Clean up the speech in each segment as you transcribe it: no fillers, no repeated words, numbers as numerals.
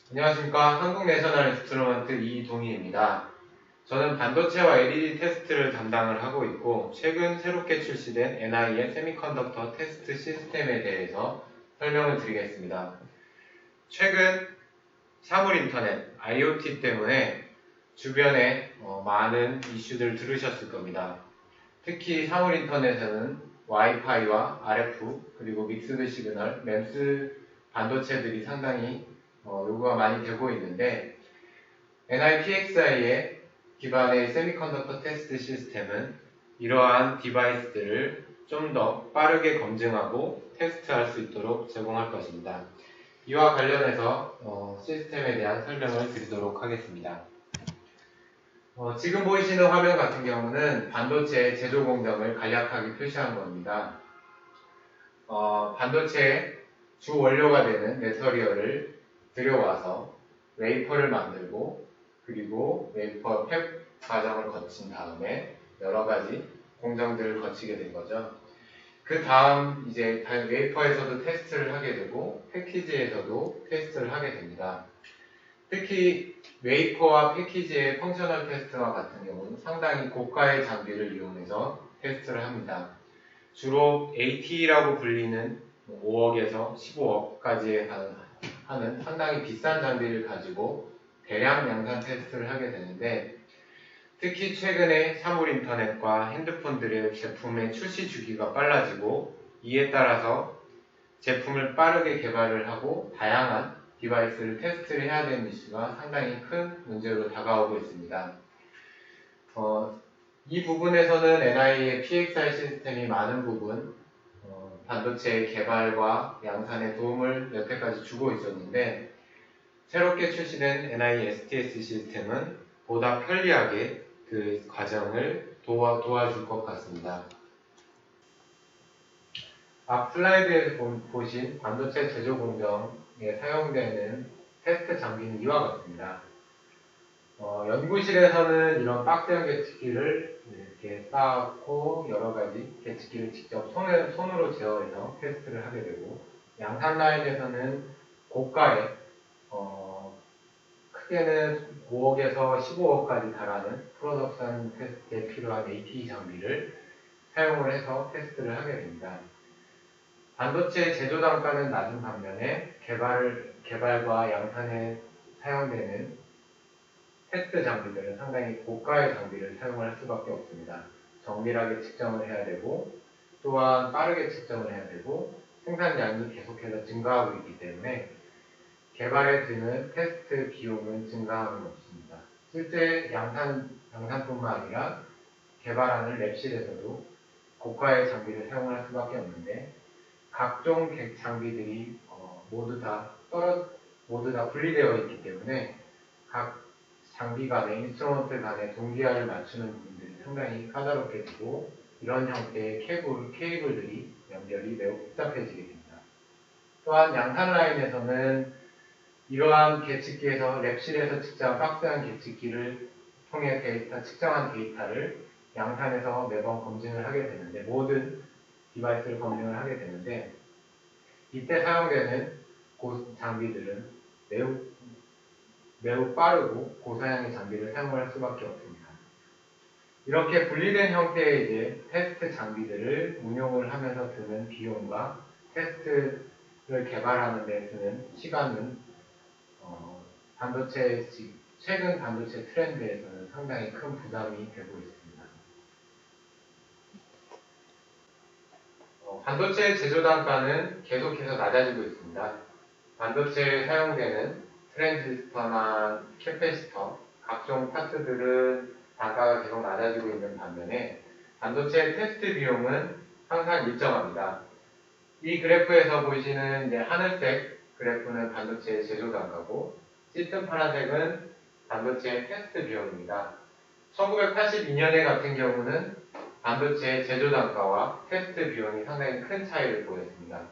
안녕하십니까. 한국내셔널 인스트루먼트 이동희입니다. 저는 반도체와 LED 테스트를 담당을 하고 있고, 최근 새롭게 출시된 NI의 세미컨덕터 테스트 시스템에 대해서 설명을 드리겠습니다. 최근 사물인터넷, IoT 때문에 주변에 많은 이슈들 들으셨을 겁니다. 특히 사물인터넷에는 와이파이와 RF, 그리고 믹스드 시그널, MEMS 반도체들이 상당히 요구가 많이 되고 있는데, NIPXI의 기반의 세미컨덕터 테스트 시스템은 이러한 디바이스들을 좀 더 빠르게 검증하고 테스트할 수 있도록 제공할 것입니다. 이와 관련해서 시스템에 대한 설명을 드리도록 하겠습니다. 지금 보이시는 화면 같은 경우는 반도체 제조 공정을 간략하게 표시한 겁니다. 반도체의 주 원료가 되는 매터리얼을 들여와서 웨이퍼를 만들고, 그리고 웨이퍼 팹 과정을 거친 다음에 여러 가지 공정들을 거치게 된 거죠. 그 다음 이제 웨이퍼에서도 테스트를 하게 되고 패키지에서도 테스트를 하게 됩니다. 특히 웨이퍼와 패키지의 펑셔널 테스트와 같은 경우는 상당히 고가의 장비를 이용해서 테스트를 합니다. 주로 AT라고 불리는 5억에서 15억까지 하는 상당히 비싼 장비를 가지고 대량 양산 테스트를 하게 되는데, 특히 최근에 사물인터넷과 핸드폰들의 제품의 출시 주기가 빨라지고, 이에 따라서 제품을 빠르게 개발을 하고 다양한 디바이스를 테스트를 해야 되는 이슈가 상당히 큰 문제로 다가오고 있습니다. 이 부분에서는 NI의 PXI 시스템이 많은 부분 반도체 개발과 양산에 도움을 여태까지 주고 있었는데, 새롭게 출시된 NI STS 시스템은 보다 편리하게 그 과정을 도와줄 것 같습니다. 앞 슬라이드에서 보신 반도체 제조 공정에 사용되는 테스트 장비는 이와 같습니다. 연구실에서는 이런 박스형 계측기를 이렇게 쌓고 여러 가지 계측기를 직접 손으로 제어해서 테스트를 하게 되고, 양산 라인에서는 고가의 크게는 5억에서 15억까지 달하는 프로덕션 테스트에 필요한 AT 장비를 사용을 해서 테스트를 하게 됩니다. 반도체 제조 단가는 낮은 반면에 개발과 양산에 사용되는 테스트 장비들은 상당히 고가의 장비를 사용할 수밖에 없습니다. 정밀하게 측정을 해야 되고, 또한 빠르게 측정을 해야 되고, 생산량이 계속해서 증가하고 있기 때문에 개발에 드는 테스트 비용은 증가함이 없습니다. 실제 양산뿐만 아니라 개발하는 랩실에서도 고가의 장비를 사용할 수밖에 없는데, 각종 장비들이 모두 다 분리되어 있기 때문에 각 장비 간의 인스트루먼트 간의 동기화를 맞추는 부분들이 상당히 까다롭게 되고, 이런 형태의 케이블들이 연결이 매우 복잡해지게 됩니다. 또한 양산 라인에서는 이러한 계측기에서 랩실에서 측정한 박스형 계측기를 통해 측정한 데이터를 양산에서 매번 검증을 하게 되는데, 모든 디바이스를 검증을 하게 되는데, 이때 사용되는 장비들은 매우 빠르고 고사양의 장비를 사용할 수밖에 없습니다. 이렇게 분리된 형태의 이제 테스트 장비들을 운용을 하면서 드는 비용과 테스트를 개발하는 데 드는 시간은 최근 반도체 트렌드에서는 상당히 큰 부담이 되고 있습니다. 반도체 제조 단가는 계속해서 낮아지고 있습니다. 반도체에 사용되는 트랜지스터나 캐패시터, 각종 파트들은 단가가 계속 낮아지고 있는 반면에 반도체 테스트 비용은 항상 일정합니다. 이 그래프에서 보시는 이제 하늘색 그래프는 반도체 제조 단가고, 짙은 파란색은 반도체 테스트 비용입니다. 1982년에 같은 경우는 반도체 제조 단가와 테스트 비용이 상당히 큰 차이를 보였습니다.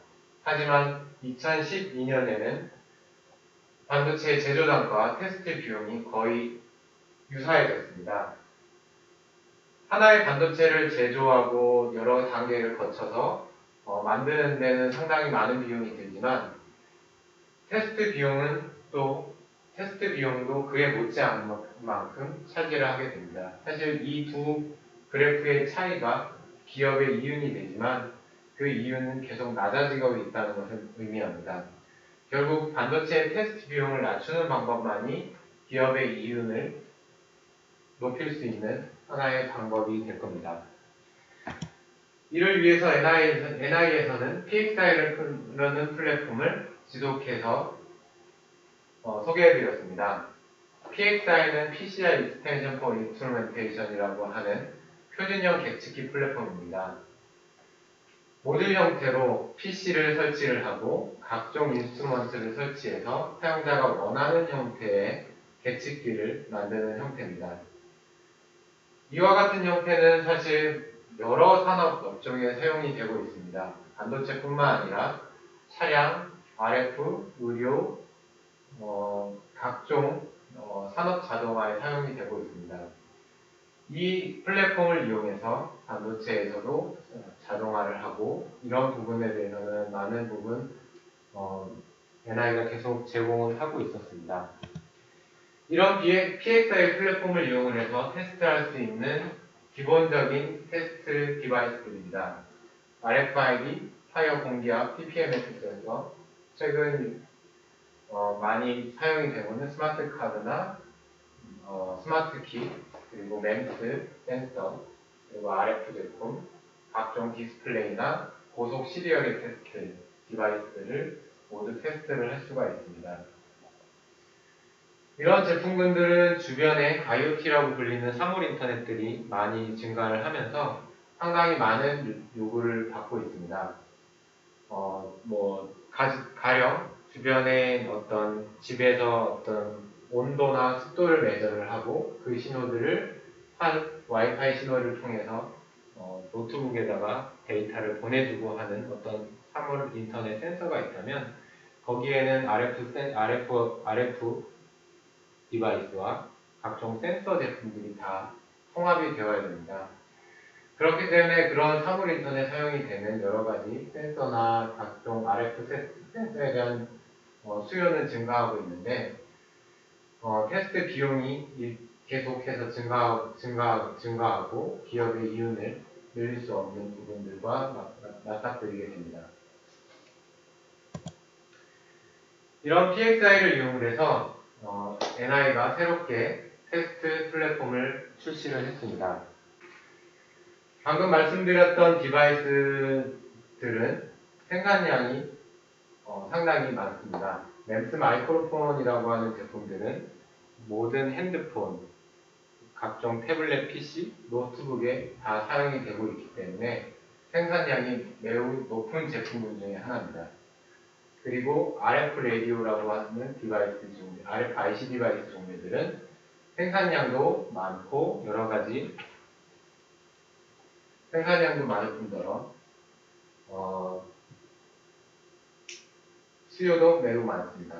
하지만 2012년에는 반도체 제조 단가와 테스트 비용이 거의 유사해졌습니다. 하나의 반도체를 제조하고 여러 단계를 거쳐서 만드는 데는 상당히 많은 비용이 들지만, 테스트 비용은 또 테스트 비용도 그에 못지않은 만큼 차지를 하게 됩니다. 사실 이 두 그래프의 차이가 기업의 이윤이 되지만 그 이윤은 계속 낮아지고 있다는 것을 의미합니다. 결국 반도체의 테스트 비용을 낮추는 방법만이 기업의 이윤을 높일 수 있는 하나의 방법이 될 겁니다. 이를 위해서 NI에서는 PXI라는 플랫폼을 지속해서 소개해드렸습니다. PXI는 PCI Extension for Instrumentation이라고 하는 표준형 계측기 플랫폼입니다. 모듈 형태로 PC를 설치를 하고 각종 인스트루먼트를 설치해서 사용자가 원하는 형태의 계측기를 만드는 형태입니다. 이와 같은 형태는 사실 여러 산업 업종에 사용이 되고 있습니다. 반도체뿐만 아니라 차량, RF, 의료, 각종 산업 자동화에 사용이 되고 있습니다. 이 플랫폼을 이용해서 반도체에서도 자동화를 하고 이런 부분에 대해서는 많은 부분 NI가 계속 제공을 하고 있었습니다. 이런 PXI 플랫폼을 이용해서 테스트할 수 있는 기본적인 테스트 디바이스들입니다. RFID, 파이어 공기압, PPMS 센서, 최근 많이 사용이 되고는 스마트 카드나 스마트 키, 그리고 램스, 센서, 그리고 RF 제품, 각종 디스플레이나 고속 시리얼의 테스트 디바이스들을 모두 테스트를 할 수가 있습니다. 이런 제품군들은 주변에 IoT라고 불리는 사물 인터넷들이 많이 증가를 하면서 상당히 많은 요구를 받고 있습니다. 가령 주변에 어떤 집에서 어떤 온도나 습도를 매저를 하고 그 신호들을 와이파이 신호를 통해서 노트북에다가 데이터를 보내주고 하는 어떤 사물 인터넷 센서가 있다면 거기에는 RF 디바이스와 각종 센서 제품들이 다 통합이 되어야 됩니다. 그렇기 때문에 그런 사물 인터넷 사용이 되는 여러 가지 센서나 각종 RF 센서에 대한 수요는 증가하고 있는데 테스트 비용이 계속해서 증가하고 기업의 이윤을 늘릴 수 없는 부분들과 맞닥뜨리게 됩니다. 이런 PXI를 이용해서 NI가 새롭게 테스트 플랫폼을 출시를 했습니다. 방금 말씀드렸던 디바이스들은 생산량이 상당히 많습니다. 램스 마이크로폰이라고 하는 제품들은 모든 핸드폰, 각종 태블릿 PC, 노트북에 다 사용이 되고 있기 때문에 생산량이 매우 높은 제품군 중에 하나입니다. 그리고 RF 라디오라고 하는 RF IC 디바이스 종류들은 생산량도 많고 여러 가지 생산량도 많을 뿐더러 수요도 매우 많습니다.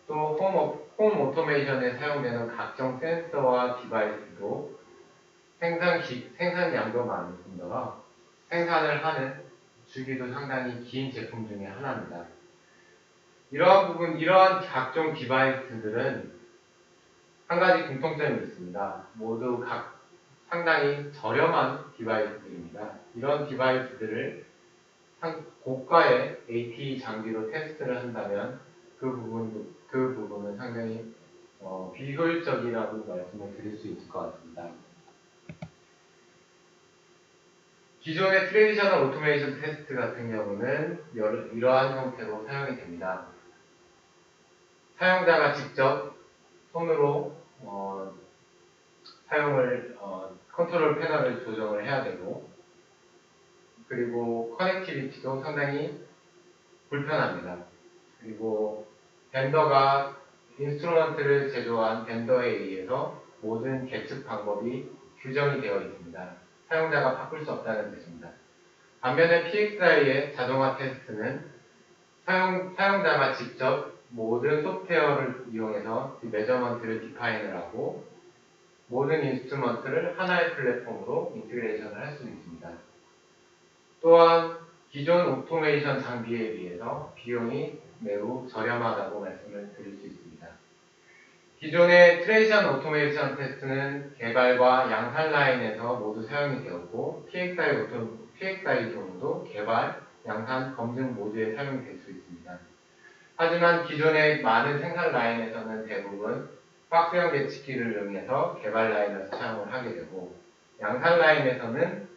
또 홈 오토메이션에 사용되는 각종 센서와 디바이스도 생산량도 많을 뿐더러 생산을 하는 주기도 상당히 긴 제품 중에 하나입니다. 이러한 각종 디바이스들은 한 가지 공통점이 있습니다. 모두 상당히 저렴한 디바이스들입니다. 이런 디바이스들을 고가의 AT 장비로 테스트를 한다면 그 부분은 상당히 비효율적이라고 말씀을 드릴 수 있을 것 같습니다. 기존의 트레디셔널 오토메이션 테스트 같은 경우는 이러한 형태로 사용이 됩니다. 사용자가 직접 손으로 컨트롤 패널을 조정을 해야 되고 그리고 커넥티비티도 상당히 불편합니다. 그리고 벤더가 인스트루먼트를 제조한 벤더에 의해서 모든 계측 방법이 규정이 되어 있습니다. 사용자가 바꿀 수 없다는 뜻입니다. 반면에 PXI의 자동화 테스트는 사용자가 직접 모든 소프트웨어를 이용해서 메저먼트를 디파인을 하고 모든 인스트루먼트를 하나의 플랫폼으로 인티그레이션을 할 수 있습니다. 또한 기존 오토메이션 장비에 비해서 비용이 매우 저렴하다고 말씀을 드릴 수 있습니다. 기존의 트레이션 오토메이션 테스트는 개발과 양산 라인에서 모두 사용이 되었고 PXI 경우도 개발, 양산, 검증 모두에 사용이 될 수 있습니다. 하지만 기존의 많은 생산 라인에서는 대부분 박스형 계측기를 이용해서 개발 라인에서 사용을 하게 되고 양산 라인에서는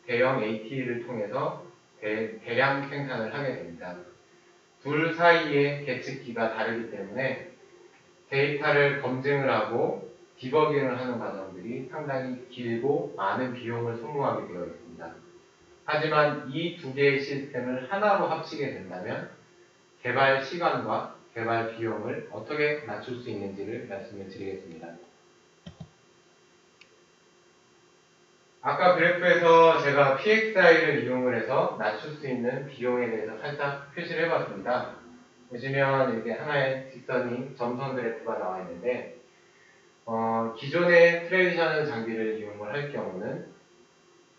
대형 AT를 통해서 대량 생산을 하게 됩니다. 둘 사이의 계측기가 다르기 때문에 데이터를 검증을 하고 디버깅을 하는 과정들이 상당히 길고 많은 비용을 소모하게 되어 있습니다. 하지만 이 두 개의 시스템을 하나로 합치게 된다면 개발 시간과 개발 비용을 어떻게 낮출 수 있는지를 말씀을 드리겠습니다. 아까 그래프에서 제가 PXI를 이용을 해서 낮출 수 있는 비용에 대해서 살짝 표시를 해봤습니다. 보시면 이렇게 하나의 직선이 점선 그래프가 나와 있는데 기존의 트레디셔널 장비를 이용을 할 경우는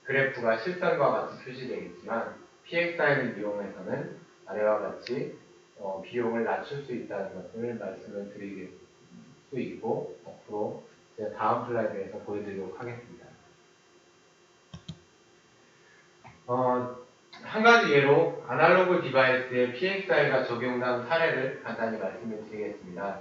그래프가 실선과 같이 표시되겠지만 PXI를 이용해서는 아래와 같이 비용을 낮출 수 있다는 것을 말씀을 드릴 수 있고 앞으로 제가 다음 슬라이드에서 보여드리도록 하겠습니다. 한 가지 예로 아날로그 디바이스에 PXI가 적용된 사례를 간단히 말씀을 드리겠습니다.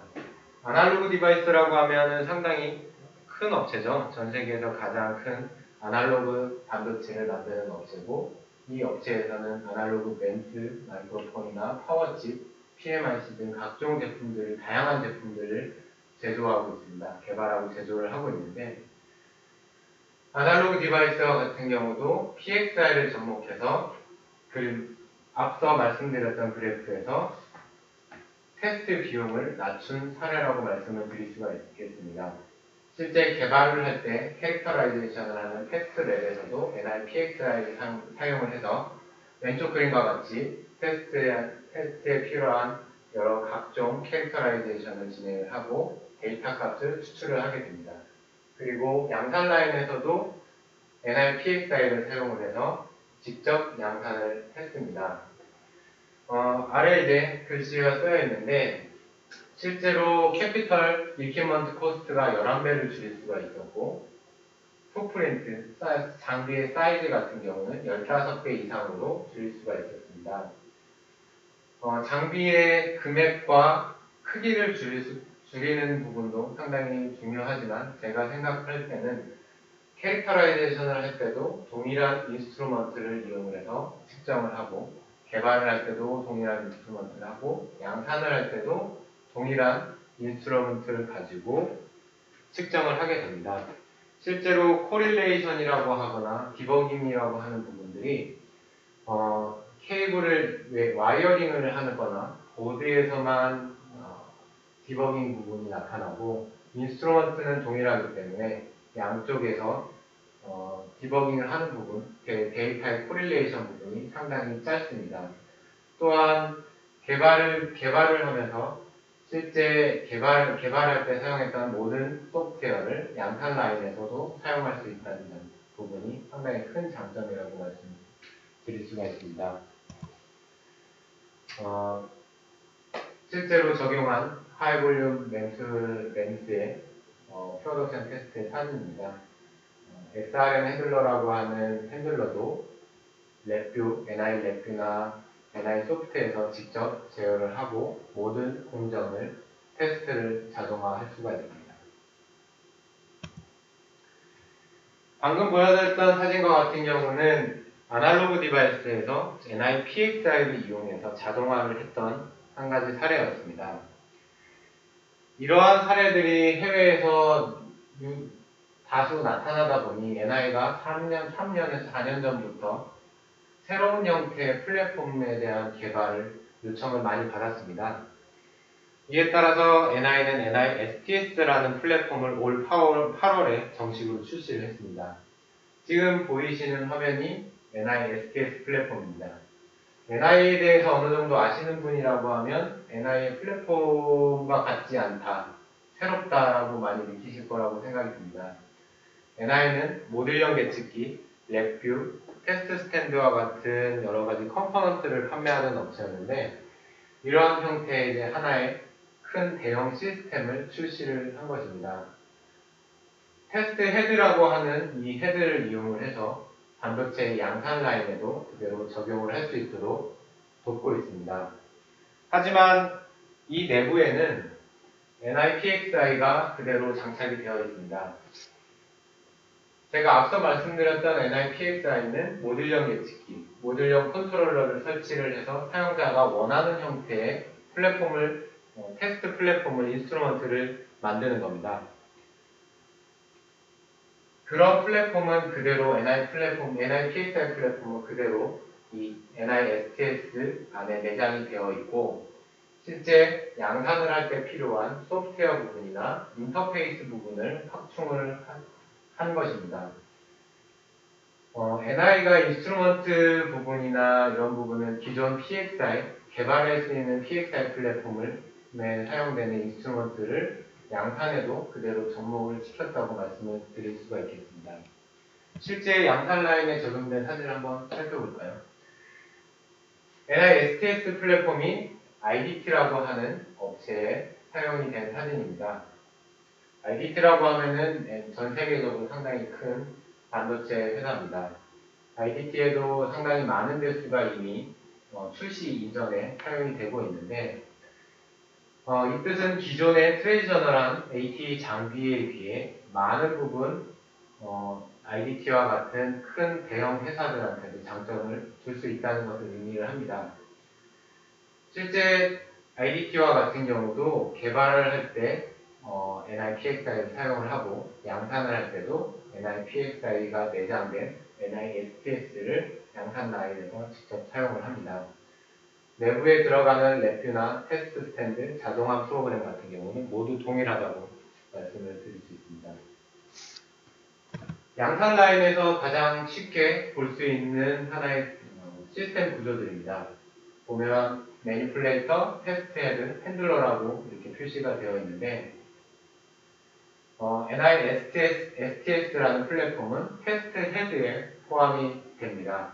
아날로그 디바이스라고 하면 상당히 큰 업체죠. 전 세계에서 가장 큰 아날로그 반도체를 만드는 업체고 이 업체에서는 아날로그 멘트, 마이크로폰이나 파워칩, PMIC 등 각종 제품들을 다양한 제품들을 제조하고 있습니다. 개발하고 제조를 하고 있는데 아날로그 디바이스와 같은 경우도 PXI를 접목해서 앞서 말씀드렸던 그래프에서 테스트 비용을 낮춘 사례라고 말씀을 드릴 수가 있겠습니다. 실제 개발을 할 때 캐릭터라이제이션을 하는 테스트 랩에서도 NI-PXI를 사용을 해서 왼쪽 그림과 같이 테스트에 필요한 여러 각종 캐릭터라이제이션을 진행을 하고 데이터 값을 추출을 하게 됩니다. 그리고 양산 라인에서도 NI-PXI를 사용을 해서 직접 양산을 했습니다. 아래 이제 글씨가 쓰여 있는데 실제로 캐피털 이퀴먼트 코스트가 11배를 줄일 수가 있었고 풋프린트, 장비의 사이즈 같은 경우는 15배 이상으로 줄일 수가 있었습니다. 장비의 금액과 크기를 줄이는 부분도 상당히 중요하지만 제가 생각할 때는 캐릭터라이제이션을 할 때도 동일한 인스트루먼트를 이용을 해서 측정을 하고 개발을 할 때도 동일한 인스트루먼트를 하고 양산을 할 때도 동일한 인스트루먼트를 가지고 측정을 하게 됩니다. 실제로 코릴레이션이라고 하거나 디버깅이라고 하는 부분들이 케이블을 와이어링을 하거나 보드에서만 디버깅 부분이 나타나고 인스트루먼트는 동일하기 때문에 양쪽에서 디버깅을 하는 부분, 데이터의 코릴레이션 부분이 상당히 짧습니다. 또한 개발을 하면서 실제 개발할 때 사용했던 모든 소프트웨어를 양산 라인에서도 사용할 수 있다는 부분이 상당히 큰 장점이라고 말씀드릴 수가 있습니다. 실제로 적용한 하이볼륨 램스의 프로덕션 테스트의 사진입니다. SRM 핸들러라고 하는 핸들러도 랩뷰, NI 랩뷰나 NI 소프트에서 직접 제어를 하고 모든 공정을 테스트를 자동화할 수가 있습니다. 방금 보여드렸던 사진과 같은 경우는 아날로그 디바이스에서 NI-PXI를 이용해서 자동화를 했던 한 가지 사례였습니다. 이러한 사례들이 해외에서 다수 나타나다 보니 NI가 3년에서 4년 전부터 새로운 형태의 플랫폼에 대한 개발을 요청을 많이 받았습니다. 이에 따라서 NI는 NI STS라는 플랫폼을 올 8월에 정식으로 출시를 했습니다. 지금 보이시는 화면이 NI STS 플랫폼입니다. NI에 대해서 어느 정도 아시는 분이라고 하면 NI의 플랫폼과 같지 않다, 새롭다라고 많이 느끼실 거라고 생각이 듭니다. NI는 모듈형 계측기, 랩뷰, 테스트 스탠드와 같은 여러 가지 컴포넌트를 판매하는 업체였는데 이러한 형태의 이제 하나의 큰 대형 시스템을 출시를 한 것입니다. 테스트 헤드라고 하는 이 헤드를 이용을 해서 반도체의 양산 라인에도 그대로 적용을 할 수 있도록 돕고 있습니다. 하지만 이 내부에는 NIPXI가 그대로 장착이 되어 있습니다. 제가 앞서 말씀드렸던 NIPXI는 모듈형 예측기, 모듈형 컨트롤러를 설치를 해서 사용자가 원하는 형태의 플랫폼을, 테스트 플랫폼을, 인스트루먼트를 만드는 겁니다. 그런 플랫폼은 그대로 NIPXI 플랫폼은 그대로 이 NISTS 안에 내장이 되어 있고, 실제 양산을 할 때 필요한 소프트웨어 부분이나 인터페이스 부분을 확충을 한 것입니다. NI가 인스트루먼트 부분이나 이런 부분은 기존 PXI, 개발할 수 있는 PXI 플랫폼을 사용되는 인스트루먼트를 양산에도 그대로 접목을 시켰다고 말씀을 드릴 수가 있겠습니다. 실제 양산 라인에 적용된 사진을 한번 살펴볼까요? NISTS 플랫폼이 IDT라고 하는 업체에 사용이 된 사진입니다. IDT라고 하면은 전 세계적으로 상당히 큰 반도체 회사입니다. IDT에도 상당히 많은 대수가 이미 출시 이전에 사용이 되고 있는데, 이 뜻은 기존의 트레디셔널한 AT 장비에 비해 많은 부분 IDT와 같은 큰 대형 회사들한테도 장점을 줄 수 있다는 것을 의미를 합니다. 실제 IDT와 같은 경우도 개발을 할 때 NIPXI를 사용을 하고, 양산을 할 때도 NIPXI가 내장된 NISTS를 양산 라인에서 직접 사용을 합니다. 내부에 들어가는 랩뷰나 테스트 스탠드, 자동화 프로그램 같은 경우는 모두 동일하다고 말씀을 드릴 수 있습니다. 양산 라인에서 가장 쉽게 볼 수 있는 하나의 시스템 구조들입니다. 보면 매니플레이터, 테스트 헤드, 핸들러라고 이렇게 표시가 되어 있는데, NISTS라는 플랫폼은 테스트 헤드에 포함이 됩니다.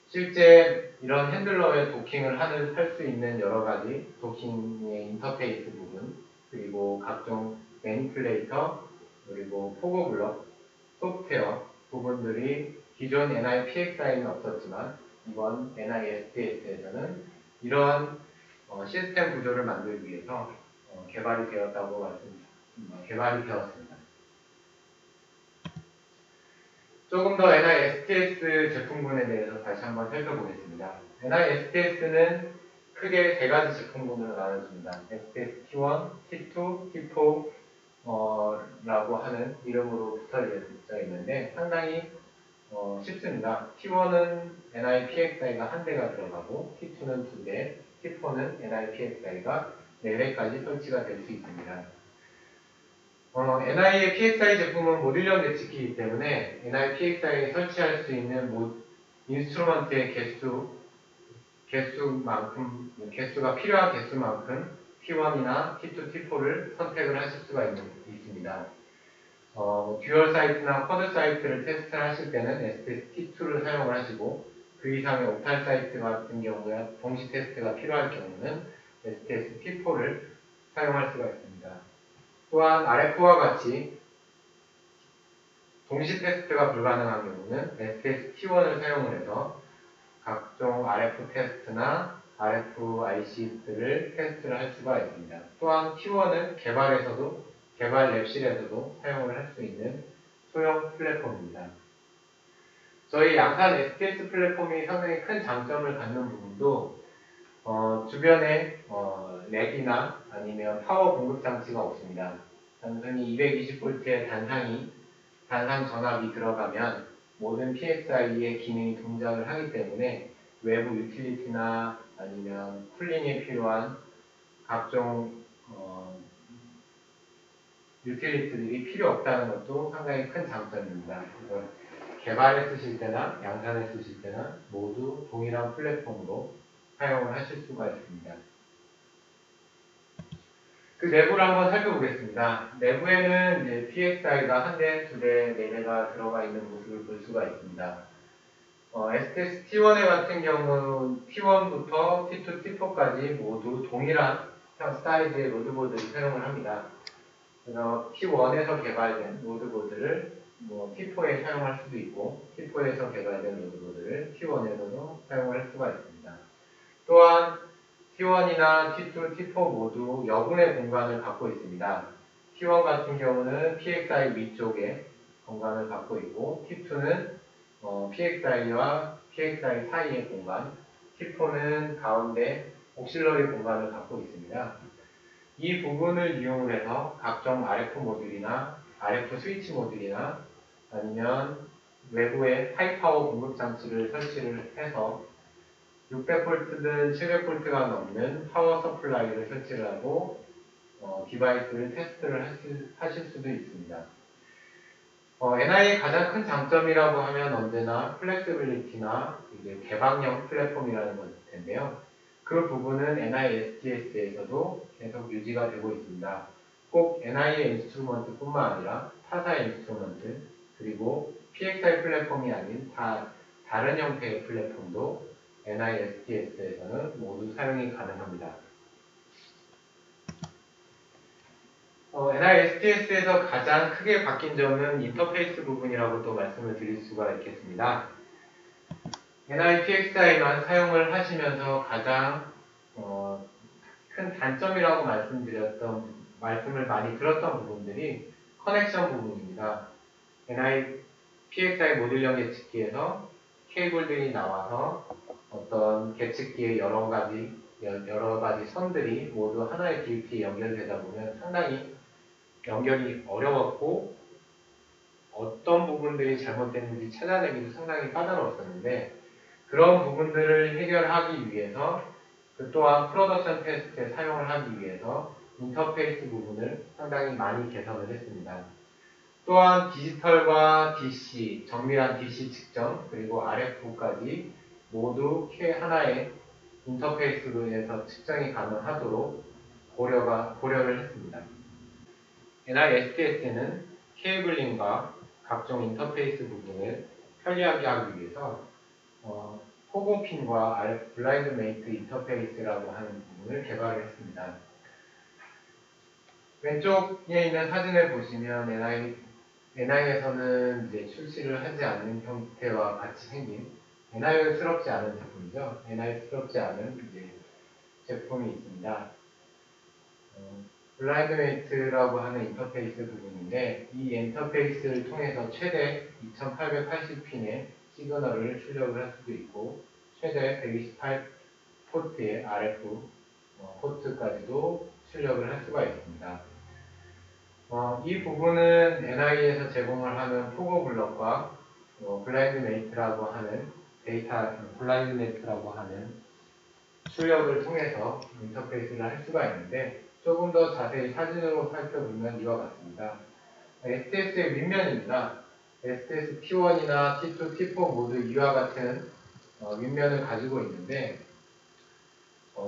실제 이런 핸들러에 도킹을 할 수 있는 여러 가지 도킹의 인터페이스 부분, 그리고 각종 매니플레이터, 그리고 포고블럭, 소프트웨어 부분들이 기존 NIPXI는 없었지만 이번 NISTS에서는 이러한 시스템 구조를 만들기 위해서 개발이 되었습니다. 조금 더 NISTS 제품군에 대해서 다시 한번 살펴보겠습니다. NISTS는 크게 세 가지 제품군으로 나눠집니다. STS T1, T2, T4 라고 하는 이름으로 붙어져 있는데 상당히 쉽습니다. T1은 NIPXI가 한 대가 들어가고, T2는 두 대, T4는 NIPXI가 4대까지 설치가 될 수 있습니다. NI의 PXI 제품은 모듈형 예측기이기 때문에 NIPXI에 설치할 수 있는 인스트루먼트의 개수가 필요한 개수만큼 T1이나 T2, T4를 선택을 하실 수가 있습니다. 듀얼 사이트나 쿼드 사이트를 테스트를 하실 때는 STS-T2를 사용을 하시고, 그 이상의 옥탈 사이트 같은 경우에 동시 테스트가 필요할 경우는 STS-T4를 사용할 수가 있습니다. 또한 RF와 같이 동시 테스트가 불가능한 경우는 STS-T1을 사용을 해서 각종 RF 테스트나 RFIC들을 테스트를 할 수가 있습니다. 또한 T1은 개발 랩실에서도 사용을 할 수 있는 소형 플랫폼입니다. 저희 양산 STS 플랫폼이 상당히 큰 장점을 갖는 부분도 주변에 렉이나 아니면 파워 공급 장치가 없습니다. 단순히 220V의 단상 전압이 들어가면 모든 PXI의 기능이 동작을 하기 때문에 외부 유틸리티나 아니면 쿨링에 필요한 각종 유틸리티들이 필요 없다는 것도 상당히 큰 장점입니다. 그래서 개발에 쓰실 때나 양산에 쓰실 때나 모두 동일한 플랫폼으로 사용을 하실 수가 있습니다. 그 내부를 한번 살펴보겠습니다. 내부에는 이제 PXI가 한 대, 두 대, 네 대가 들어가 있는 모습을 볼 수가 있습니다. STS T1의 같은 경우 T1부터 T2, T4까지 모두 동일한 사이즈의 로드보드를 사용을 합니다. 그래서 T1에서 개발된 로드보드를 T4에 사용할 수도 있고 T4에서 개발된 로드보드를 T1에서도 사용을 할 수가 있습니다. 또한 T1이나 T2, T4 모두 여분의 공간을 갖고 있습니다. T1 같은 경우는 PXI 위쪽에 공간을 갖고 있고 T2는 PXI와 PXI 사이의 공간, T4는 가운데 옥실러리 공간을 갖고 있습니다. 이 부분을 이용해서 각종 RF 모듈이나 RF 스위치 모듈이나 아니면 외부에 하이파워 공급 장치를 설치를 해서 600V든 700V가 넘는 파워 서플라이를 설치를 하고 디바이스를 테스트를 하실 수도 있습니다. NI의 가장 큰 장점이라고 하면 언제나 플렉시빌리티나 이제 개방형 플랫폼이라는 것일 텐데요. 그 부분은 NI STS에서도 계속 유지가 되고 있습니다. 꼭 NI의 인스트루먼트 뿐만 아니라 타사의 인스트루먼트 그리고 PXI 플랫폼이 아닌 다른 형태의 플랫폼도 NI STS에서는 모두 사용이 가능합니다. NI STS에서 가장 크게 바뀐 점은 인터페이스 부분이라고 또 말씀을 드릴 수가 있겠습니다. NI PXI만 사용을 하시면서 가장 큰 단점이라고 말씀을 많이 들었던 부분들이 커넥션 부분입니다. NI PXI 모듈형 계측기에서 케이블들이 나와서 어떤 계측기의 여러 가지 선들이 모두 하나의 DUT에 연결되다 보면 상당히 연결이 어려웠고 어떤 부분들이 잘못됐는지 찾아내기도 상당히 까다로웠었는데 그런 부분들을 해결하기 위해서 또한 프로덕션 테스트에 사용을 하기 위해서 인터페이스 부분을 상당히 많이 개선을 했습니다. 또한 디지털과 DC, 정밀한 DC 측정, 그리고 RF까지 모두 하나의 인터페이스에서 측정이 가능하도록 고려를 했습니다. NI STS는 케이블링과 각종 인터페이스 부분을 편리하게 하기 위해서 포고핀과 RF 블라인드 메이트 인터페이스라고 하는 부분을 개발을 했습니다. 왼쪽에 있는 사진을 보시면 NI에서는 이제 출시를 하지 않는 형태와 같이 생긴 NI스럽지 않은 제품이죠. NI스럽지 않은 이제 제품이 있습니다. 블라인드 메이트라고 하는 인터페이스 부분인데 이 인터페이스를 통해서 최대 2880핀의 시그널을 출력을 할 수도 있고 최대 128포트의 RF 포트까지도 출력을 할 수가 있습니다. 이 부분은 NI에서 제공을 하는 포고 블럭과 블라인드 메이트라고 하는 블라인드 메이트라고 하는 출력을 통해서 인터페이스를 할 수가 있는데 조금 더 자세히 사진으로 살펴보면 이와 같습니다. STS의 윗면입니다. STS T1이나 T2, T4 모두 이와 같은 윗면을 가지고 있는데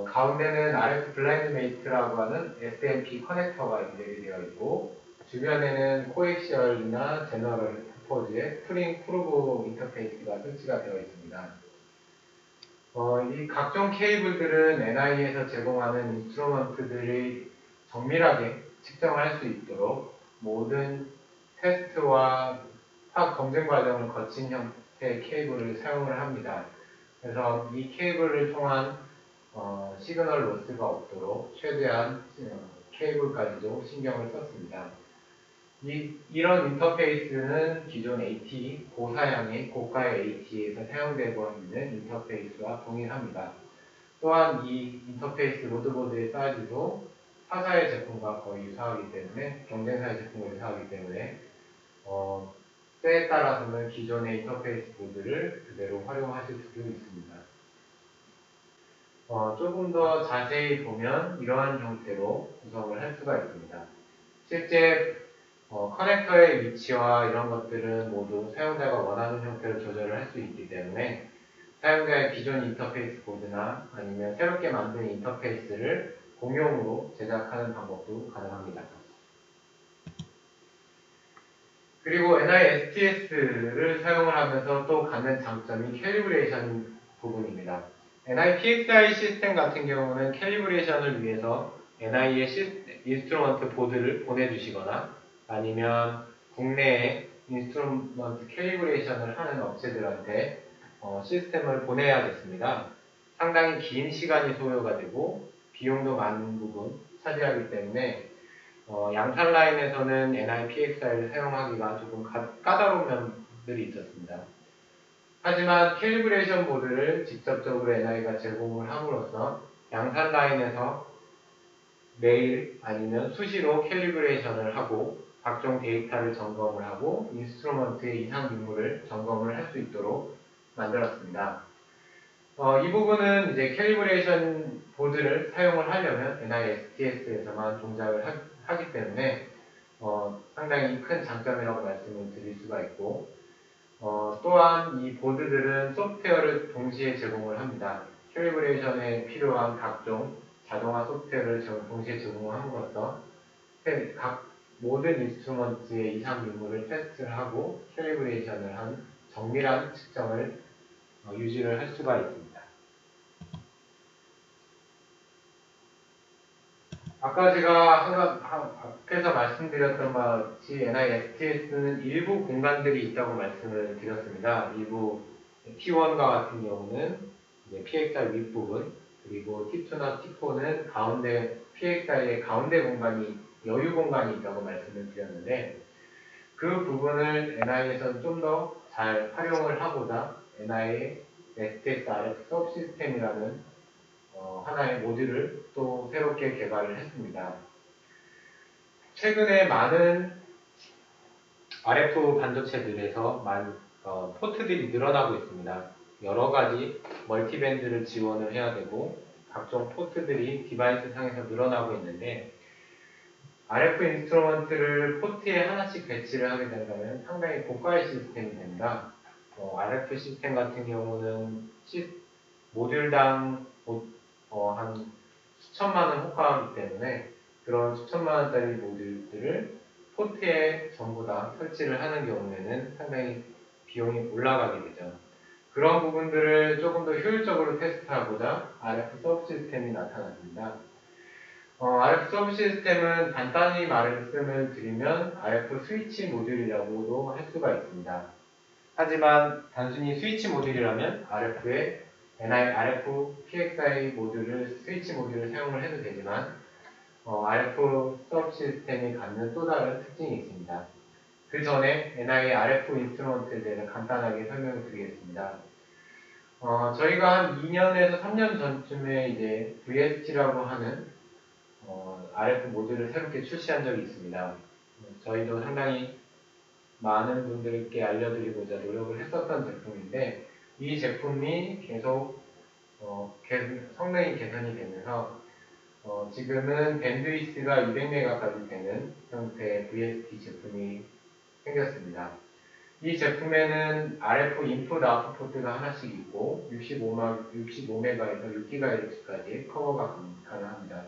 가운데는 RF 블라인드 메이트라고 하는 SMP 커넥터가 연결이 되어 있고 주변에는 코엑시얼이나 제너럴 퍼포즈의 프링 프로브 인터페이스가 설치가 되어 있습니다. 이 각종 케이블들은 NI에서 제공하는 인스트루먼트들이 정밀하게 측정을 할 수 있도록 모든 테스트와 화학 검증 과정을 거친 형태의 케이블을 사용을 합니다. 그래서 이 케이블을 통한 시그널 로스가 없도록 최대한 케이블까지도 신경을 썼습니다. 이런 인터페이스는 기존 AT, 고사양의 고가의 AT에서 사용되고 있는 인터페이스와 동일합니다. 또한 이 인터페이스 로드보드의 사이즈도 타사의 제품과 거의 유사하기 때문에 경쟁사의 제품과 유사하기 때문에 때에 따라서는 기존의 인터페이스 보드를 그대로 활용하실 수도 있습니다. 조금 더 자세히 보면 이러한 형태로 구성을 할 수가 있습니다. 실제 커넥터의 위치와 이런 것들은 모두 사용자가 원하는 형태로 조절을 할 수 있기 때문에 사용자의 기존 인터페이스 보드나 아니면 새롭게 만든 인터페이스를 공용으로 제작하는 방법도 가능합니다. 그리고 NI STS를 사용을 하면서 또 갖는 장점이 캘리브레이션 부분입니다. NI PXI 시스템 같은 경우는 캘리브레이션을 위해서 NI의 인스트루먼트 보드를 보내주시거나 아니면 국내에 인스트루먼트 캘리브레이션을 하는 업체들한테 시스템을 보내야겠습니다. 상당히 긴 시간이 소요가 되고 비용도 많은 부분 차지하기 때문에 양산 라인에서는 NI-PXI를 사용하기가 조금 까다로운 면들이 있었습니다. 하지만 캘리브레이션 보드를 직접적으로 NI가 제공을 함으로써 양산 라인에서 매일 아니면 수시로 캘리브레이션을 하고 각종 데이터를 점검을 하고 인스트루먼트의 이상 유무를 점검을 할 수 있도록 만들었습니다. 이 부분은 이제 캘리브레이션 보드를 사용을 하려면 NISTS에서만 동작을 하기 때문에 상당히 큰 장점이라고 말씀을 드릴 수가 있고 또한 이 보드들은 소프트웨어를 동시에 제공을 합니다. 캘리브레이션에 필요한 각종 자동화 소프트웨어를 동시에 제공함으로써 각 모든 인스트루먼트의 이상 유무를 테스트를 하고 캘리브레이션을 한 정밀한 측정을 유지를 할 수가 있습니다. 아까 제가 앞에서 말씀드렸던 바와 같이 NISTS는 일부 공간들이 있다고 말씀을 드렸습니다. 일부 T1과 같은 경우는 이제 PXI 윗부분, 그리고 T2나 T4는 가운데, PXI의 가운데 공간이, 여유 공간이 있다고 말씀을 드렸는데, 그 부분을 NI에서는 좀 더 잘 활용을 하고자 NI의 STS RF 서브시스템이라는 하나의 모듈을 또 새롭게 개발을 했습니다. 최근에 많은 RF 반도체들에서 포트들이 늘어나고 있습니다. 여러 가지 멀티밴드를 지원을 해야 되고 각종 포트들이 디바이스 상에서 늘어나고 있는데 RF 인스트루먼트를 포트에 하나씩 배치를 하게 된다면 상당히 고가의 시스템이 됩니다. RF 시스템 같은 경우는 모듈당 한 수천만 원 호가하기 때문에 그런 수천만 원짜리 모듈들을 포트에 전부 다 설치를 하는 경우에는 상당히 비용이 올라가게 되죠. 그런 부분들을 조금 더 효율적으로 테스트하고자 RF 서브 시스템이 나타났습니다. RF 서브 시스템은 간단히 말씀을 드리면 RF 스위치 모듈이라고도 할 수가 있습니다. 하지만 단순히 스위치 모듈이라면 RF의 RF PXI 스위치 모듈을 사용을 해도 되지만 RF 서브 시스템이 갖는 또 다른 특징이 있습니다. 그 전에 NI RF 인스트루먼트에 대해서 간단하게 설명을 드리겠습니다. 저희가 한 2년에서 3년 전쯤에 이제 VST라고 하는 RF 모듈을 새롭게 출시한 적이 있습니다. 저희도 상당히 많은 분들께 알려드리고자 노력을 했었던 제품인데 이 제품이 계속 성능이 개선이 되면서 지금은 밴드위스가 200메가까지 되는 형태의 VST 제품이 생겼습니다. 이 제품에는 RF 인풋 아웃풋 포트가 하나씩 있고 65메가에서 6GHz까지 커버가 가능합니다.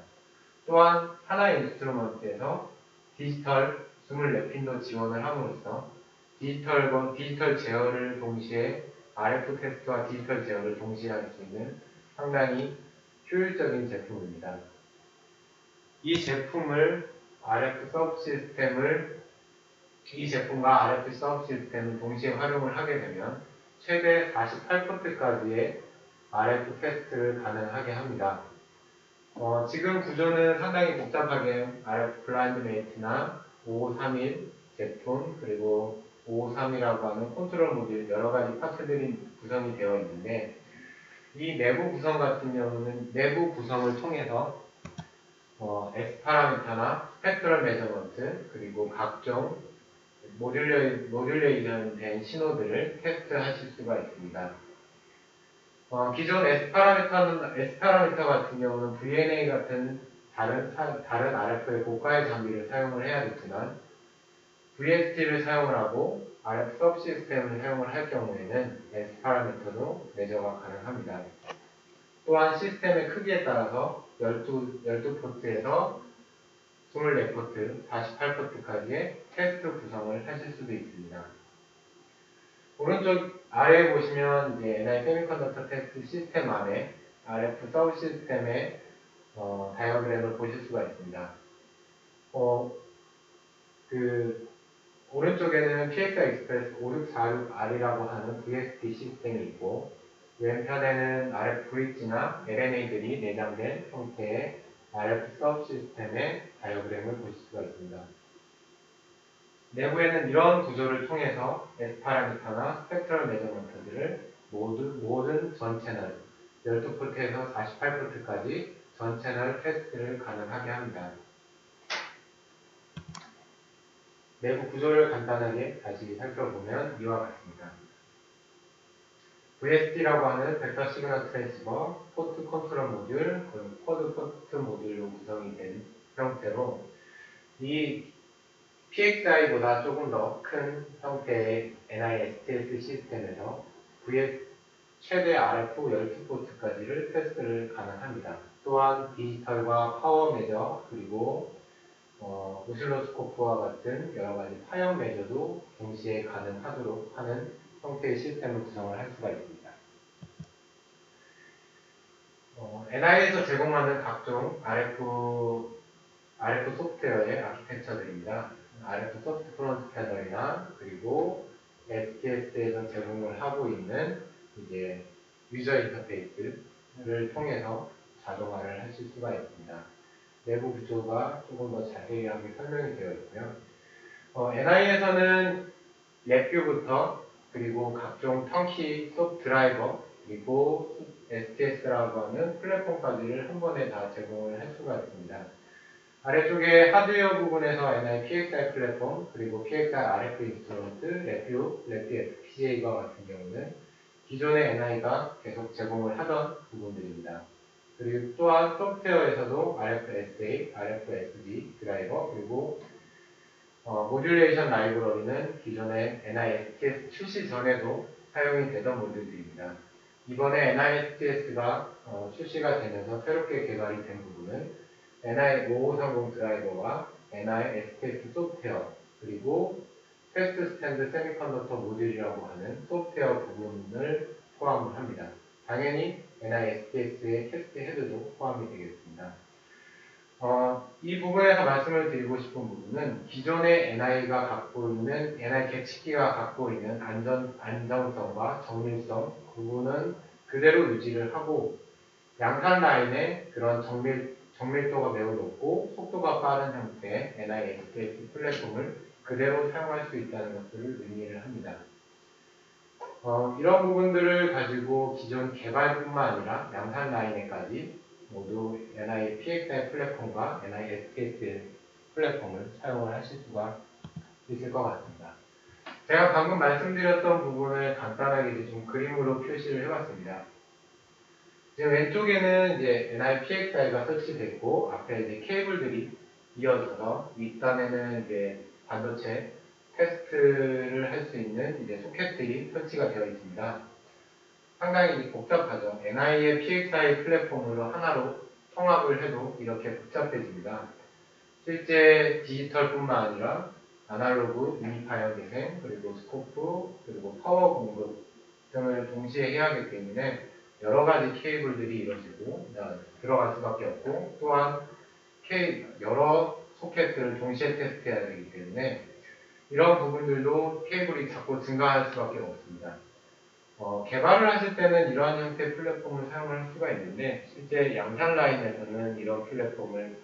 또한 하나의 인스트루먼트에서 디지털 24핀도 지원을 함으로써 디지털 제어를 동시에 RF 테스트와 디지털 제어를 동시에 할 수 있는 상당히 효율적인 제품입니다. 이 제품과 RF 서브 시스템을 동시에 활용을 하게 되면 최대 48포트까지의 RF 테스트를 가능하게 합니다. 지금 구조는 상당히 복잡하게 RF 블라인드 메이트나 5531 제품 그리고 5531이라고 하는 컨트롤 모듈 여러 가지 파트들이 구성이 되어 있는데 이 내부 구성 같은 경우는 내부 구성을 통해서 S 파라미터나 스펙트럴 메저먼트 그리고 각종 모듈레이션 된 신호들을 테스트하실 수가 있습니다. 기존 S 파라미터 같은 경우는 VNA 같은 다른 RF의 고가의 장비를 사용을 해야 됐지만 VST를 사용을 하고 RF 서브 시스템을 사용을 할 경우에는 S 파라미터도 매저가 가능합니다. 또한 시스템의 크기에 따라서 12포트에서 24포트, 48포트까지의 테스트 구성을 하실 수도 있습니다. 오른쪽 아래에 보시면 이제 NI 세미컨덕터 테스트 시스템 안에 RF 서브 시스템의 다이어그램을 보실 수가 있습니다. 오른쪽에는 PXI 익스프레스 5646R이라고 하는 VST 시스템이 있고, 왼편에는 RF 브릿지나 LNA들이 내장된 형태의 RF 서브 시스템의 다이어그램을 보실 수가 있습니다. 내부에는 이런 구조를 통해서 S파라미터나 스펙트럴 메저먼트들을 모든 전 채널, 12포트에서 48포트까지 전 채널 테스트를 가능하게 합니다. 내부 구조를 간단하게 다시 살펴보면 이와 같습니다. VST라고 하는 벡터 시그널 트랜시버, 포트 컨트롤 모듈, 쿼드 포트 모듈로 구성이 된 형태로 이 PXI보다 조금 더 큰 형태의 NISTS 시스템에서 최대 RF 12포트까지를 테스트를 가능합니다. 또한 디지털과 파워 매저 그리고 오실로스코프와 같은 여러가지 파형 매저도 동시에 가능하도록 하는 형태의 시스템을 구성을 할 수가 있습니다. NI에서 제공하는 각종 RF 소프트웨어의 아키텍처들입니다. RF 소프트 프론트 패널이나 그리고 STS에서 제공을 하고 있는 이제 유저 인터페이스를 통해서 자동화를 하실 수가 있습니다. 내부 구조가 조금 더 자세하게 설명이 되어 있고요. NI에서는 랩뷰부터 그리고 각종 턴키 소프트 드라이버 그리고 STS라고 하는 플랫폼까지를 한 번에 다 제공을 할 수가 있습니다. 아래쪽에 하드웨어 부분에서 NI PXI 플랫폼 그리고 PXI RF 인스트루먼트, 랩뷰 FPGA와 같은 경우는 기존의 NI가 계속 제공을 하던 부분들입니다. 그리고 또한 소프트웨어에서도 RFSA, RFSG 드라이버 그리고 모듈레이션 라이브러리는 기존의 NISTS 출시 전에도 사용이 되던 모듈들입니다. 이번에 NISTS가 출시가 되면서 새롭게 개발이 된 부분은 NI5530 드라이버와 NISTS 소프트웨어 그리고 테스트 스탠드 세미컨덕터 모듈이라고 하는 소프트웨어 부분을 포함을 합니다. 당연히 NISTS의 테스트 헤드도 포함이 되겠습니다. 이 부분에서 말씀을 드리고 싶은 부분은 기존의 NI가 갖고 있는 NI 계측기가 갖고 있는 안정성과 정밀성 부분은 그대로 유지를 하고 양산 라인의 그런 정밀도가 매우 높고 속도가 빠른 형태의 NI-STS 플랫폼을 그대로 사용할 수 있다는 것들을 의미를 합니다. 이런 부분들을 가지고 기존 개발뿐만 아니라 양산 라인에까지 모두 NI PXI 플랫폼과 NI STS 플랫폼을 사용을 하실 수가 있을 것 같습니다. 제가 방금 말씀드렸던 부분을 간단하게 좀 그림으로 표시를 해봤습니다. 지금 왼쪽에는 이제 NI PXI가 설치됐고 앞에 이제 케이블들이 이어져서 윗단에는 이제 반도체 테스트를 할 수 있는 이제 소켓들이 설치가 되어 있습니다. 상당히 복잡하죠. NI의 PXI 플랫폼으로 하나로 통합을 해도 이렇게 복잡해집니다. 실제 디지털뿐만 아니라 아날로그, 유니파이어 재생, 그리고 스코프, 그리고 파워 공급 등을 동시에 해야 하기 때문에 여러 가지 케이블들이 이루어지고 들어갈 수밖에 없고 또한 여러 소켓들을 동시에 테스트해야 되기 때문에 이런 부분들도 케이블이 자꾸 증가할 수밖에 없습니다. 개발을 하실 때는 이러한 형태의 플랫폼을 사용할 수가 있는데 실제 양산 라인에서는 이런 플랫폼을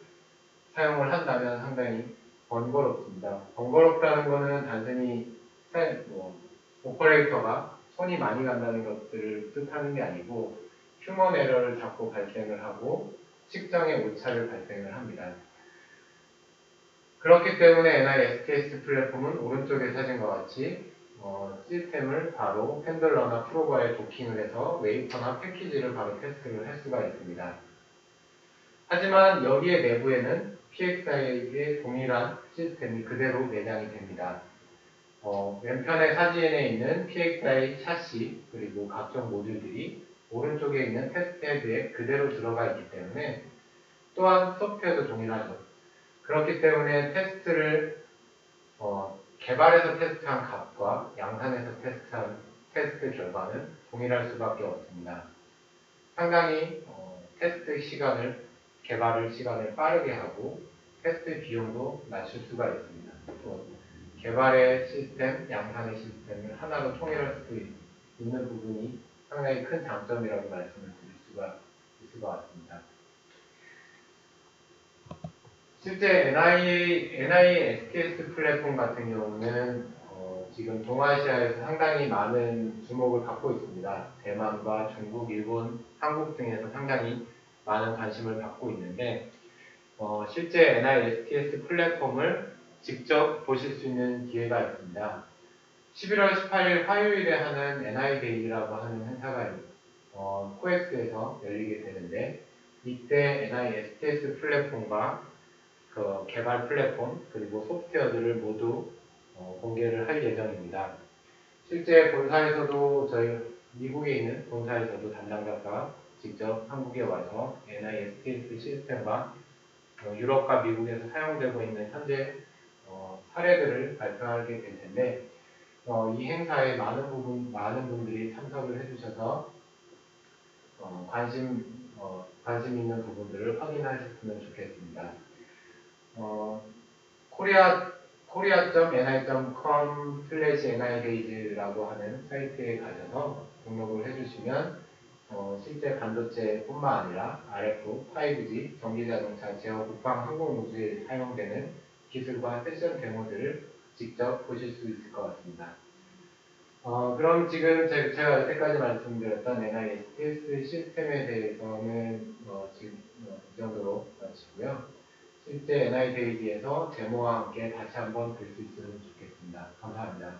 사용을 한다면 상당히 번거롭습니다. 번거롭다는 것은 단순히 오퍼레이터가 손이 많이 간다는 것들을 뜻하는 게 아니고 휴먼 에러를 자꾸 발생을 하고 측정의 오차를 발생을 합니다. 그렇기 때문에 NI-STS 플랫폼은 오른쪽의 사진과 같이 시스템을 바로 핸들러나 프로버에 도킹을 해서 웨이퍼나 패키지를 바로 테스트를 할 수가 있습니다. 하지만 여기에 내부에는 PXI의 동일한 시스템이 그대로 내장이 됩니다. 왼편의 사진에 있는 PXI 샤시 그리고 각종 모듈들이 오른쪽에 있는 테스트 헤드에 그대로 들어가 있기 때문에 또한 소프트웨어도 동일하죠. 그렇기 때문에 테스트를 개발해서 테스트한 값과 양산에서 테스트한 테스트 결과는 동일할 수밖에 없습니다. 상당히 테스트 시간을 개발 시간을 빠르게 하고 테스트 비용도 낮출 수가 있습니다. 또 개발의 시스템, 양산의 시스템을 하나로 통일할 수 있는 부분이 상당히 큰 장점이라고 말씀을 드릴 수가 있을 것 같습니다. 실제 NISTS 플랫폼 같은 경우는 지금 동아시아에서 상당히 많은 주목을 받고 있습니다. 대만과 중국, 일본, 한국 등에서 상당히 많은 관심을 받고 있는데 실제 NISTS 플랫폼을 직접 보실 수 있는 기회가 있습니다. 11월 18일 화요일에 하는 NI데이라고 하는 행사가 코엑스에서 열리게 되는데 이때 NISTS 플랫폼과 그 개발 플랫폼 그리고 소프트웨어들을 모두 공개를 할 예정입니다. 실제 본사에서도 저희 미국에 있는 본사에서도 담당자가 직접 한국에 와서 NISTS 시스템과 유럽과 미국에서 사용되고 있는 현재 사례들을 발표하게 될 텐데 이 행사에 많은 분들이 참석을 해주셔서 관심 있는 부분들을 확인하셨으면 좋겠습니다. korea.ni.com/nidays라고 하는 사이트에 가셔서 등록을 해주시면 실제 반도체뿐만 아니라 RF, 5G, 전기자동차, 제어, 국방, 항공우주에 사용되는 기술과 세션 데모들을 직접 보실 수 있을 것 같습니다. 그럼 지금 제가 여태까지 말씀드렸던 NISTS 시스템에 대해서는 지금 이 정도로 마치고요. 실제 NI데이지에서 데모와 함께 다시 한번 볼 수 있으면 좋겠습니다. 감사합니다.